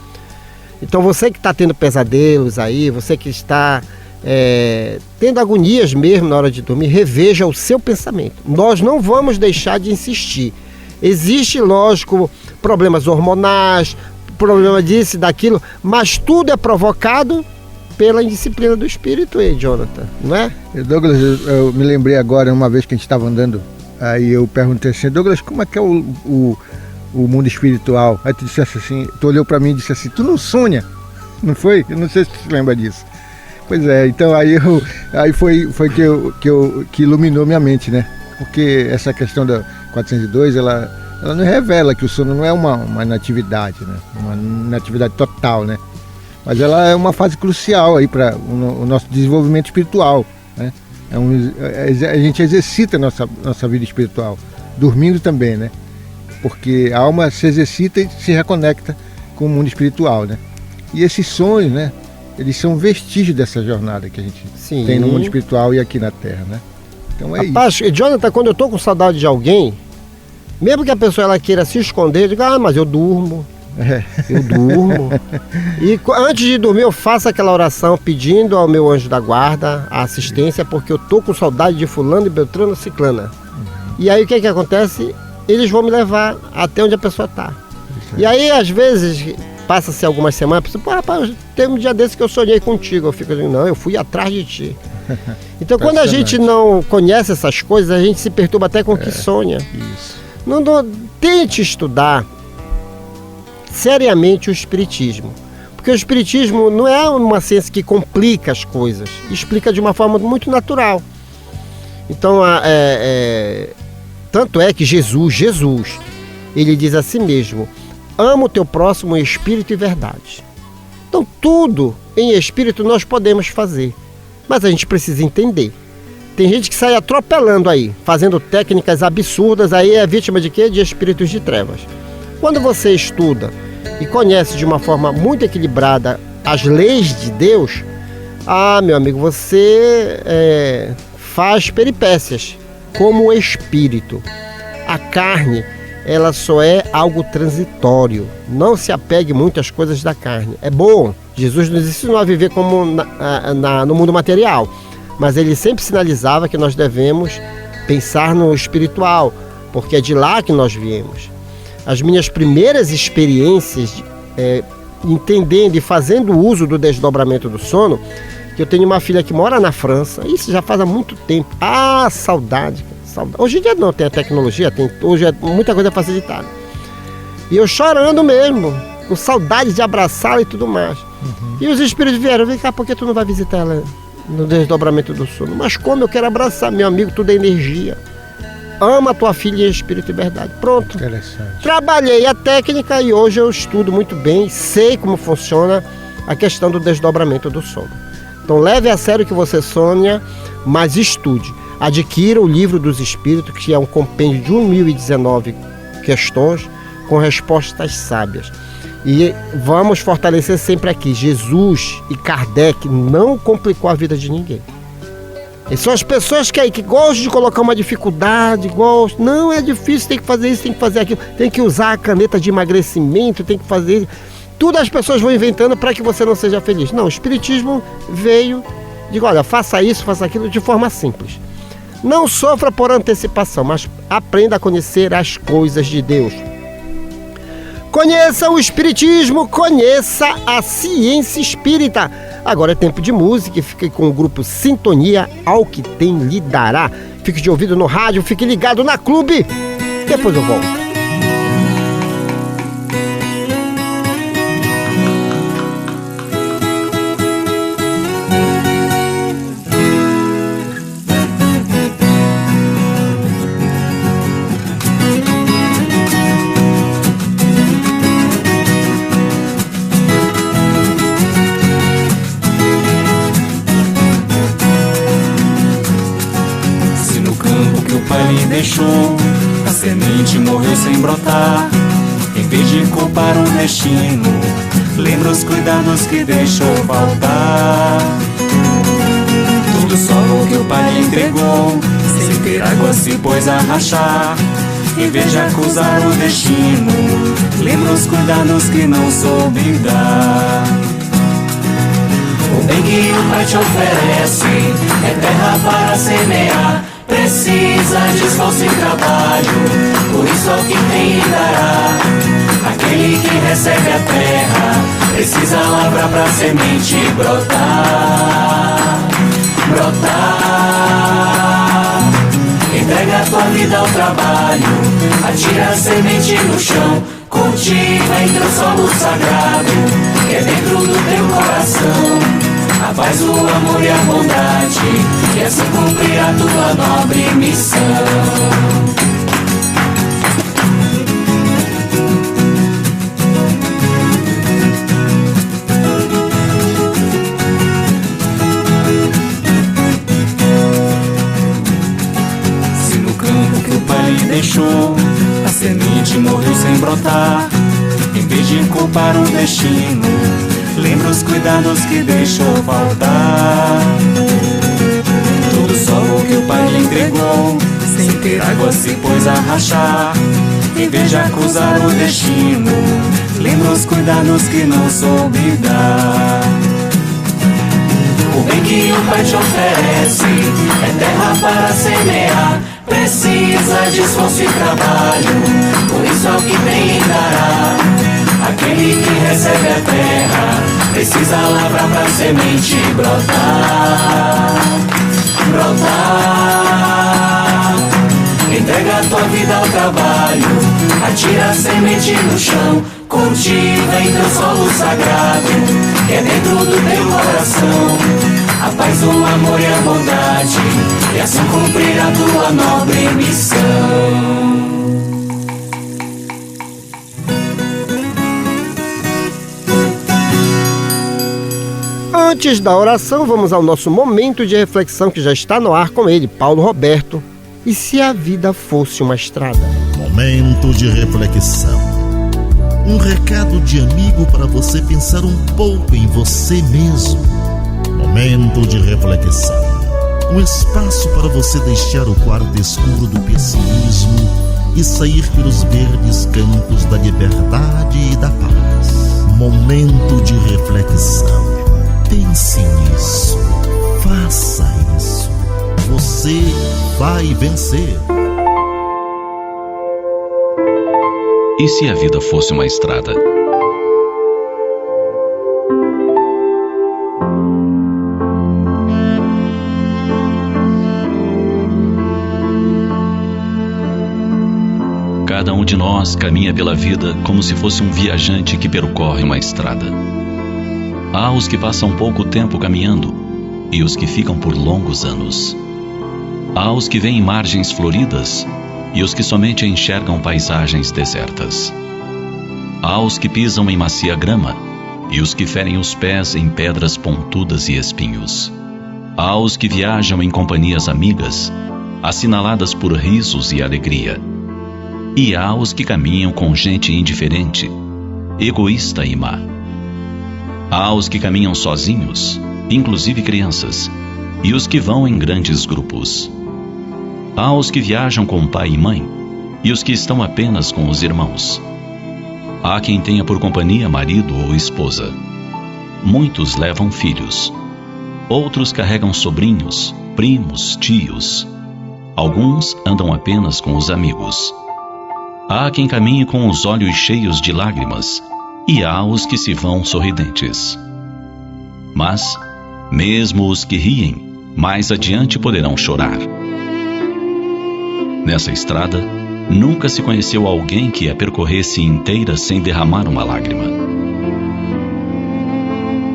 Então você que está tendo pesadelos aí, você que está tendo agonias mesmo na hora de dormir, reveja o seu pensamento. Nós não vamos deixar de insistir. Existe, lógico, problemas hormonais, problema disso e daquilo, mas tudo é provocado pela indisciplina do espírito, Jonathan, não é? Douglas, eu me lembrei agora, uma vez que a gente estava andando, aí eu perguntei assim, Douglas, como é que é o mundo espiritual? Aí tu dissesse assim, tu olhou para mim e disse assim, tu não sonha, não foi? Eu não sei se tu se lembra disso. Pois é, então aí foi que iluminou minha mente, né? Porque essa questão da 402, ela não revela que o sono não é uma inatividade, né? Uma inatividade total, né? Mas ela é uma fase crucial aí para o nosso desenvolvimento espiritual, né? A gente exercita a nossa vida espiritual, dormindo também, né? Porque a alma se exercita e se reconecta com o mundo espiritual, né? E esses sonhos, né? Eles são vestígios dessa jornada que a gente tem no mundo espiritual e aqui na Terra, né? Então é isso. Jonathan, quando eu tô com saudade de alguém, mesmo que a pessoa ela queira se esconder, eu digo, mas eu durmo. Eu durmo. E antes de dormir eu faço aquela oração pedindo ao meu anjo da guarda a assistência, porque eu tô com saudade de fulano e beltrano ciclana. E aí o que acontece? Eles vão me levar até onde a pessoa tá. E aí às vezes passa-se algumas semanas, a pessoa, rapaz, tem um dia desse que eu sonhei contigo. Eu fico dizendo, não, eu fui atrás de ti. Então quando a gente não conhece essas coisas, a gente se perturba até com o que sonha. Isso. Não tente estudar seriamente o espiritismo, porque o espiritismo não é uma ciência que complica as coisas, explica de uma forma muito natural. Então tanto é que Jesus ele diz a si mesmo, ama o teu próximo em espírito e verdade. Então tudo em espírito nós podemos fazer, mas a gente precisa entender. Tem gente que sai atropelando aí, fazendo técnicas absurdas, aí é vítima de quê? De espíritos de trevas. Quando você estuda e conhece de uma forma muito equilibrada as leis de Deus, meu amigo, você faz peripécias como espírito. A carne, ela só é algo transitório. Não se apegue muito às coisas da carne. É bom, Jesus nos ensinou a viver como no mundo material, mas ele sempre sinalizava que nós devemos pensar no espiritual, porque é de lá que nós viemos. As minhas primeiras experiências, entendendo e fazendo uso do desdobramento do sono, que eu tenho uma filha que mora na França, isso já faz há muito tempo. Saudade. Hoje em dia não, tem a tecnologia, hoje é muita coisa facilitada. E eu chorando mesmo, com saudade de abraçá-la e tudo mais. E os espíritos vieram, vem cá, por que tu não vai visitar ela no desdobramento do sono? Mas como eu quero abraçar, meu amigo, tudo é energia. ama a tua filha em espírito e verdade. Pronto. Interessante. Trabalhei a técnica e hoje eu estudo muito bem, sei como funciona a questão do desdobramento do sono. Então leve a sério o que você sonha, mas estude. Adquira o Livro dos Espíritos, que é um compêndio de 1019 questões com respostas sábias. E vamos fortalecer sempre aqui, Jesus e Kardec não complicou a vida de ninguém. E são as pessoas que gostam de colocar uma dificuldade, não é difícil, tem que fazer isso, tem que fazer aquilo, tem que usar a caneta de emagrecimento, tem que fazer... Tudo as pessoas vão inventando para que você não seja feliz. Não, o Espiritismo veio, digo, olha, faça isso, faça aquilo de forma simples. Não sofra por antecipação, mas aprenda a conhecer as coisas de Deus. Conheça o Espiritismo, conheça a ciência espírita. Agora é tempo de música e fique com o grupo Sintonia, ao que tem lhe dará. Fique de ouvido no rádio, fique ligado na Clube. Depois eu volto. Deixou, a semente morreu sem brotar. Em vez de culpar o destino, lembra os cuidados que deixou faltar. Todo solo que o pai entregou, sem ter água se pôs a rachar. Em vez de acusar o destino, lembra os cuidados que não soube dar. O bem que o pai te oferece é terra para semear. Precisa de esforço e trabalho, por isso ao que tem lhe dará. Aquele que recebe a terra precisa lavrar pra semente brotar. Brotar. Entrega a tua vida ao trabalho, atira a semente no chão. Cultiva entre o solo sagrado, que é dentro do teu coração. A paz, o amor e a bondade, e assim cumprir a tua nobre missão. Se no campo que o pai lhe deixou, a semente morreu sem brotar, em vez de culpar o destino, lembra os cuidados que deixou faltar. Todo solo que o pai lhe entregou, sem ter água se pôs a rachar. Em vez de acusar o destino, lembra os cuidados que não soube dar. O bem que o pai te oferece é terra para semear. Precisa de esforço e trabalho, por isso ao que tem lhe dará. Aquele que recebe a terra precisa lavrar pra semente brotar. Brotar. Entrega a tua vida ao trabalho, atira a semente no chão. Cultiva em teu solo sagrado, que é dentro do teu coração. A paz, o amor e a bondade, e assim cumprir a tua nobre missão. Antes da oração, vamos ao nosso momento de reflexão que já está no ar com ele, Paulo Roberto. E se a vida fosse uma estrada? Momento de reflexão. Um recado de amigo para você pensar um pouco em você mesmo. Momento de reflexão. Um espaço para você deixar o quarto escuro do pessimismo e sair pelos verdes campos da liberdade e da paz. Momento de reflexão. Pense nisso, faça isso, você vai vencer. E se a vida fosse uma estrada? Cada um de nós caminha pela vida como se fosse um viajante que percorre uma estrada. Há os que passam pouco tempo caminhando e os que ficam por longos anos. Há os que vêm margens floridas e os que somente enxergam paisagens desertas. Há os que pisam em macia grama e os que ferem os pés em pedras pontudas e espinhos. Há os que viajam em companhias amigas, assinaladas por risos e alegria. E há os que caminham com gente indiferente, egoísta e má. Há os que caminham sozinhos, inclusive crianças, e os que vão em grandes grupos. Há os que viajam com pai e mãe, e os que estão apenas com os irmãos. Há quem tenha por companhia marido ou esposa. Muitos levam filhos. Outros carregam sobrinhos, primos, tios. Alguns andam apenas com os amigos. Há quem caminhe com os olhos cheios de lágrimas, e há os que se vão sorridentes. Mas, mesmo os que riem, mais adiante poderão chorar. Nessa estrada, nunca se conheceu alguém que a percorresse inteira sem derramar uma lágrima.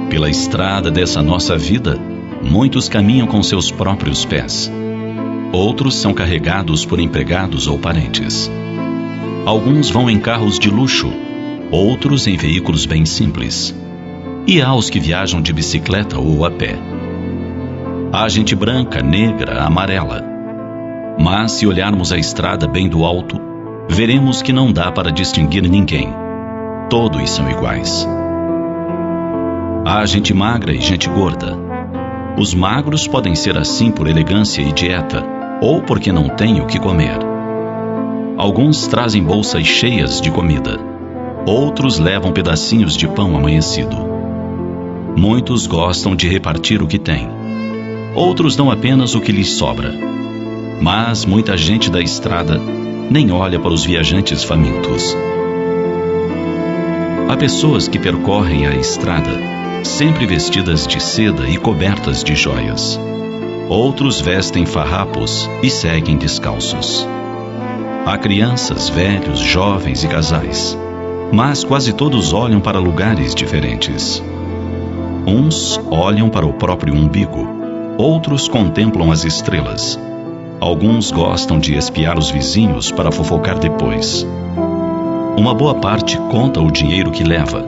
Pela estrada dessa nossa vida, muitos caminham com seus próprios pés. Outros são carregados por empregados ou parentes. Alguns vão em carros de luxo, outros em veículos bem simples. E há os que viajam de bicicleta ou a pé. Há gente branca, negra, amarela. Mas se olharmos a estrada bem do alto, veremos que não dá para distinguir ninguém. Todos são iguais. Há gente magra e gente gorda. Os magros podem ser assim por elegância e dieta, ou porque não têm o que comer. Alguns trazem bolsas cheias de comida. Outros levam pedacinhos de pão amanhecido. Muitos gostam de repartir o que têm. Outros dão apenas o que lhes sobra. Mas muita gente da estrada nem olha para os viajantes famintos. Há pessoas que percorrem a estrada, sempre vestidas de seda e cobertas de joias. Outros vestem farrapos e seguem descalços. Há crianças, velhos, jovens e casais, mas quase todos olham para lugares diferentes. Uns olham para o próprio umbigo, outros contemplam as estrelas. Alguns gostam de espiar os vizinhos para fofocar depois. Uma boa parte conta o dinheiro que leva,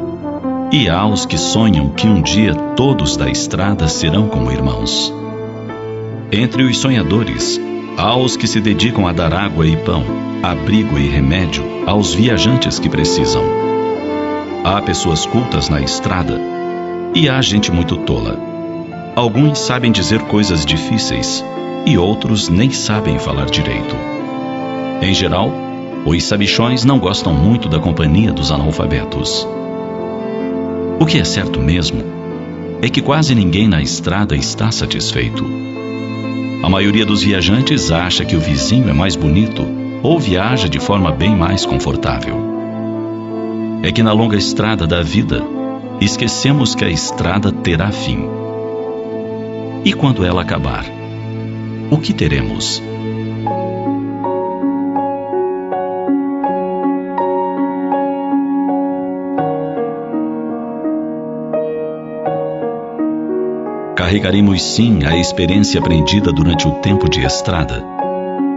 e há os que sonham que um dia todos da estrada serão como irmãos. Entre os sonhadores, há os que se dedicam a dar água e pão, abrigo e remédio aos viajantes que precisam. Há pessoas cultas na estrada e há gente muito tola. Alguns sabem dizer coisas difíceis e outros nem sabem falar direito. Em geral, os sabichões não gostam muito da companhia dos analfabetos. O que é certo mesmo é que quase ninguém na estrada está satisfeito. A maioria dos viajantes acha que o vizinho é mais bonito ou viaja de forma bem mais confortável. É que na longa estrada da vida, esquecemos que a estrada terá fim. E quando ela acabar, o que teremos? Carregaremos sim a experiência aprendida durante o tempo de estrada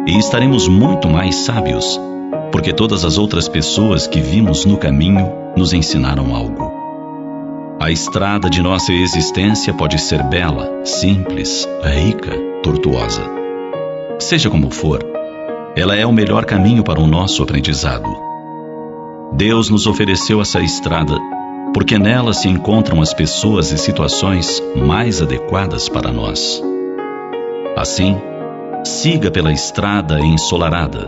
e estaremos muito mais sábios, porque todas as outras pessoas que vimos no caminho nos ensinaram algo. A estrada de nossa existência pode ser bela, simples, rica, tortuosa. Seja como for, ela é o melhor caminho para o nosso aprendizado. Deus nos ofereceu essa estrada porque nela se encontram as pessoas e situações mais adequadas para nós. Assim, siga pela estrada ensolarada.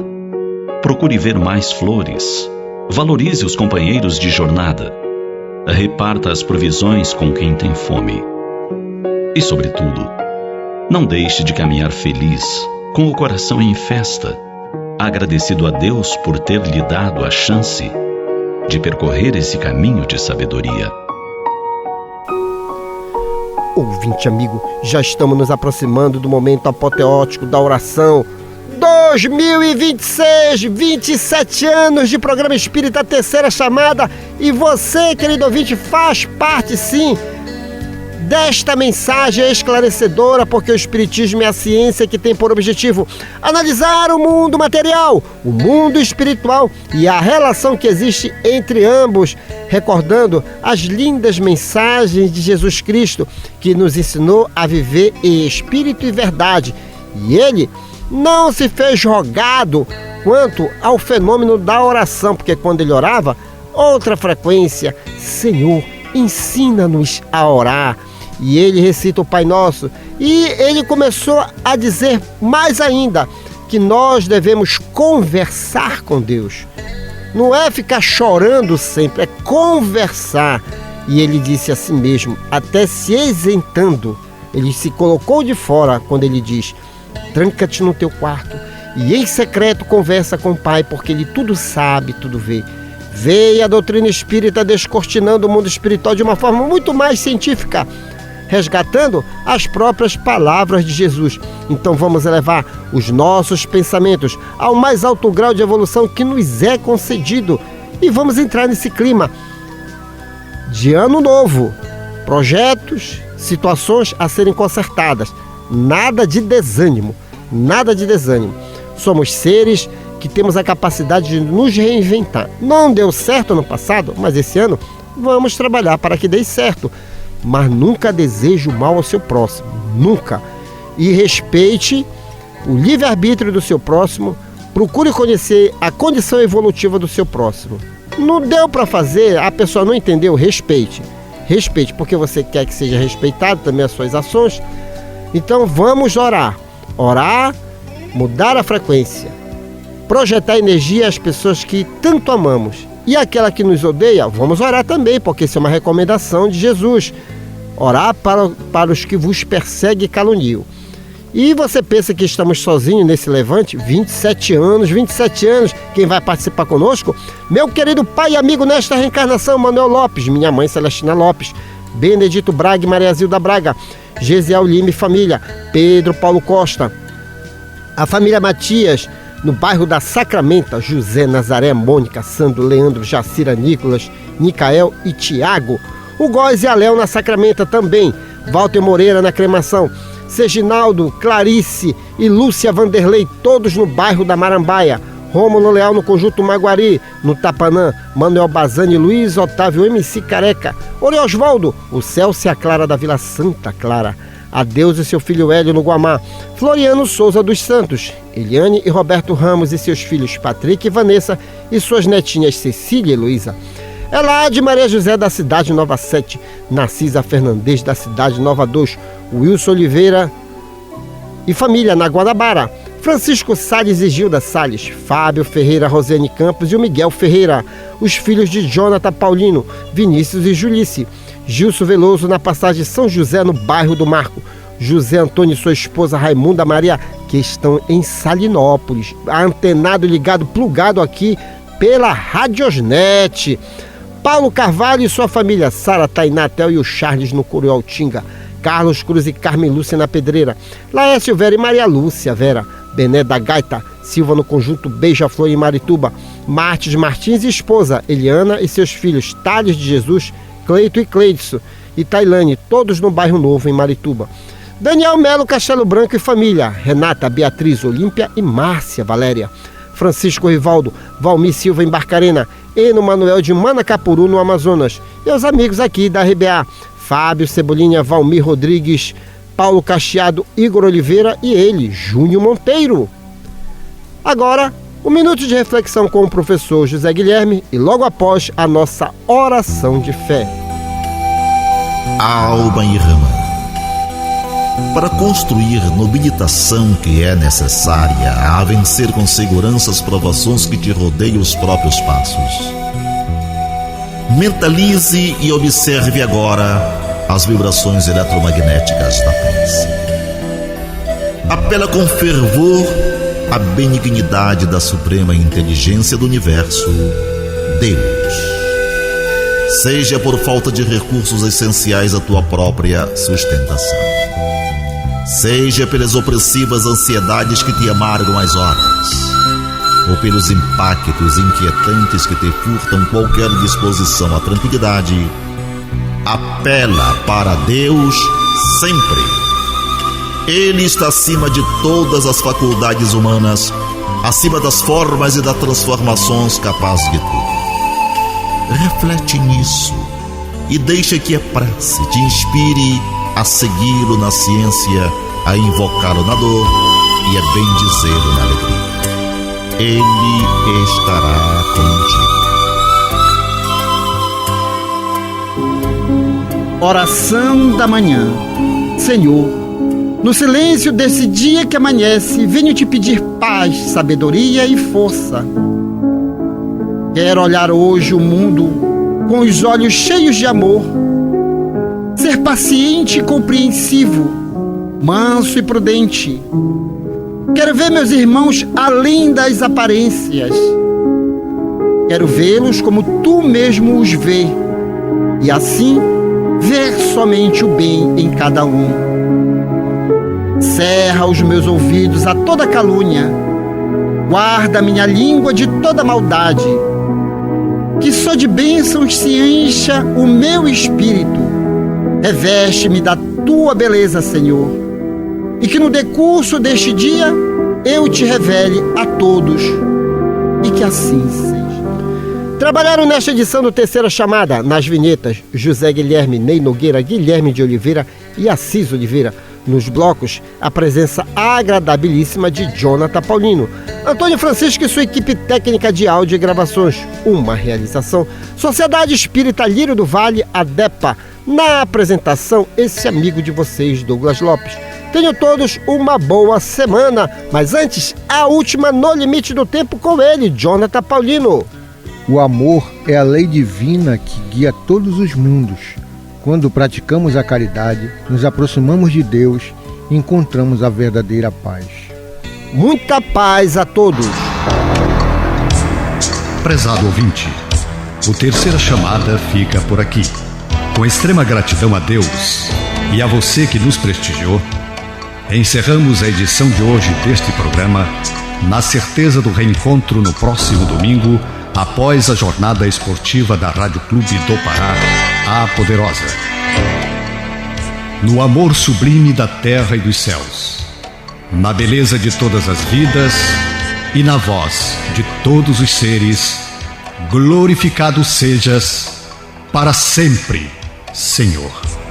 Procure ver mais flores. Valorize os companheiros de jornada. Reparta as provisões com quem tem fome. E, sobretudo, não deixe de caminhar feliz, com o coração em festa, agradecido a Deus por ter lhe dado a chance de percorrer esse caminho de sabedoria. Ouvinte amigo, já estamos nos aproximando do momento apoteótico da oração. 2026, 27 anos de programa Espírita Terceira Chamada, e você, querido ouvinte, faz parte sim desta mensagem esclarecedora, porque o Espiritismo é a ciência que tem por objetivo analisar o mundo material, o mundo espiritual e a relação que existe entre ambos, recordando as lindas mensagens de Jesus Cristo, que nos ensinou a viver em espírito e verdade. E ele não se fez rogado quanto ao fenômeno da oração, porque quando ele orava, outra frequência: Senhor, ensina-nos a orar. E ele recita o Pai Nosso. E ele começou a dizer mais ainda que nós devemos conversar com Deus. Não é ficar chorando sempre, é conversar. E ele disse assim mesmo, até se isentando. Ele se colocou de fora quando ele diz: tranca-te no teu quarto e em secreto conversa com o Pai, porque ele tudo sabe, tudo vê. Veio a doutrina espírita descortinando o mundo espiritual de uma forma muito mais científica, resgatando as próprias palavras de Jesus. Então vamos elevar os nossos pensamentos ao mais alto grau de evolução que nos é concedido. E vamos entrar nesse clima de ano novo. Projetos, situações a serem consertadas. Nada de desânimo, nada de desânimo. Somos seres que temos a capacidade de nos reinventar. Não deu certo no passado, mas esse ano vamos trabalhar para que dê certo. Mas nunca deseje o mal ao seu próximo, nunca. E respeite o livre-arbítrio do seu próximo, procure conhecer a condição evolutiva do seu próximo. Não deu para fazer, a pessoa não entendeu, respeite. Respeite, porque você quer que seja respeitado também as suas ações. Então vamos orar. Orar, mudar a frequência, projetar energia às pessoas que tanto amamos. E aquela que nos odeia, vamos orar também, porque isso é uma recomendação de Jesus. Orar para os que vos perseguem e caluniam. E você pensa que estamos sozinhos nesse levante? 27 anos, quem vai participar conosco? Meu querido pai e amigo nesta reencarnação, Manuel Lopes, minha mãe Celestina Lopes, Benedito Braga e Maria Zilda Braga, Gesiel Lima e família, Pedro Paulo Costa, a família Matias, no bairro da Sacramenta, José, Nazaré, Mônica, Sandro, Leandro, Jacira, Nicolas, Micael e Tiago. O Góis e Aléu na Sacramenta também. Walter Moreira na Cremação. Serginaldo, Clarice e Lúcia Vanderlei, todos no bairro da Marambaia. Rômulo Leal no Conjunto Maguari, no Tapanã. Manuel Bazani, Luiz Otávio MC Careca. Oriosvaldo, o Celso e a Clara da Vila Santa Clara. Adeus e seu filho Hélio no Guamá. Floriano Souza dos Santos. Eliane e Roberto Ramos e seus filhos Patrick e Vanessa e suas netinhas Cecília e Luísa. Elade Maria José da cidade Nova 7. Narcisa Fernandes da cidade Nova 2. Wilson Oliveira e família na Guanabara. Francisco Salles e Gilda Salles. Fábio Ferreira, Rosane Campos e o Miguel Ferreira. Os filhos de Jonathan Paulino, Vinícius e Julice. Gilson Veloso na passagem São José no bairro do Marco. José Antônio e sua esposa Raimunda Maria, que estão em Salinópolis. Antenado, ligado, plugado aqui pela Radiosnet. Paulo Carvalho e sua família, Sara, Tainá, Tel e o Charles no Coroaltinga. Carlos Cruz e Carmen Lúcia na Pedreira. Laércio Vera e Maria Lúcia Vera. Bené da Gaita, Silva no Conjunto Beija-Flor em Marituba. Martins Martins e esposa, Eliana e seus filhos, Thales de Jesus, Cleito e Cleidson e Tailane, todos no bairro Novo em Marituba. Daniel Melo, Castelo Branco e família, Renata, Beatriz, Olímpia e Márcia Valéria. Francisco Rivaldo, Valmir Silva em Barcarena, Eno Manuel de Manacapuru no Amazonas. E os amigos aqui da RBA, Fábio Cebolinha, Valmir Rodrigues, Paulo Cacheado, Igor Oliveira e ele, Júnior Monteiro. Agora, um minuto de reflexão com o professor José Guilherme e logo após a nossa oração de fé. Alba Irmã. Para construir nobilitação que é necessária a vencer com segurança as provações que te rodeiam os próprios passos. Mentalize e observe agora as vibrações eletromagnéticas da prece. Apela com fervor à benignidade da suprema inteligência do universo, Deus. Seja por falta de recursos essenciais à tua própria sustentação, seja pelas opressivas ansiedades que te amargam as horas, ou pelos impactos inquietantes que te furtam qualquer disposição à tranquilidade, apela para Deus sempre. Ele está acima de todas as faculdades humanas, acima das formas e das transformações capazes de tudo. Reflete nisso e deixa que a prece te inspire a segui-lo na ciência, a invocá-lo na dor e a bendizê-lo na alegria. Ele estará contigo. Oração da manhã. Senhor, no silêncio desse dia que amanhece, venho te pedir paz, sabedoria e força. Quero olhar hoje o mundo com os olhos cheios de amor, ser paciente e compreensivo, manso e prudente. Quero ver meus irmãos além das aparências. Quero vê-los como tu mesmo os vê, e assim ver somente o bem em cada um. Cerra os meus ouvidos a toda calúnia, guarda minha língua de toda maldade, que só de bênçãos se encha o meu espírito. Reveste-me da tua beleza, Senhor, e que no decurso deste dia eu te revele a todos, e que assim seja. Trabalharam nesta edição do Terceira Chamada, nas vinhetas, José Guilherme, Ney Nogueira, Guilherme de Oliveira e Assis Oliveira. Nos blocos, a presença agradabilíssima de Jonathan Paulino, Antônio Francisco e sua equipe técnica de áudio e gravações. Uma realização Sociedade Espírita Lírio do Vale, ADEPA. Na apresentação, esse amigo de vocês, Douglas Lopes. Tenham todos uma boa semana, mas antes, a última No Limite do Tempo com ele, Jonathan Paulino. O amor é a lei divina que guia todos os mundos. Quando praticamos a caridade, nos aproximamos de Deus e encontramos a verdadeira paz. Muita paz a todos. Prezado ouvinte, o Terceira Chamada fica por aqui. Com extrema gratidão a Deus e a você que nos prestigiou, encerramos a edição de hoje deste programa, na certeza do reencontro no próximo domingo, após a jornada esportiva da Rádio Clube do Pará, a Poderosa. No amor sublime da terra e dos céus, na beleza de todas as vidas e na voz de todos os seres, glorificado sejas para sempre, Senhor.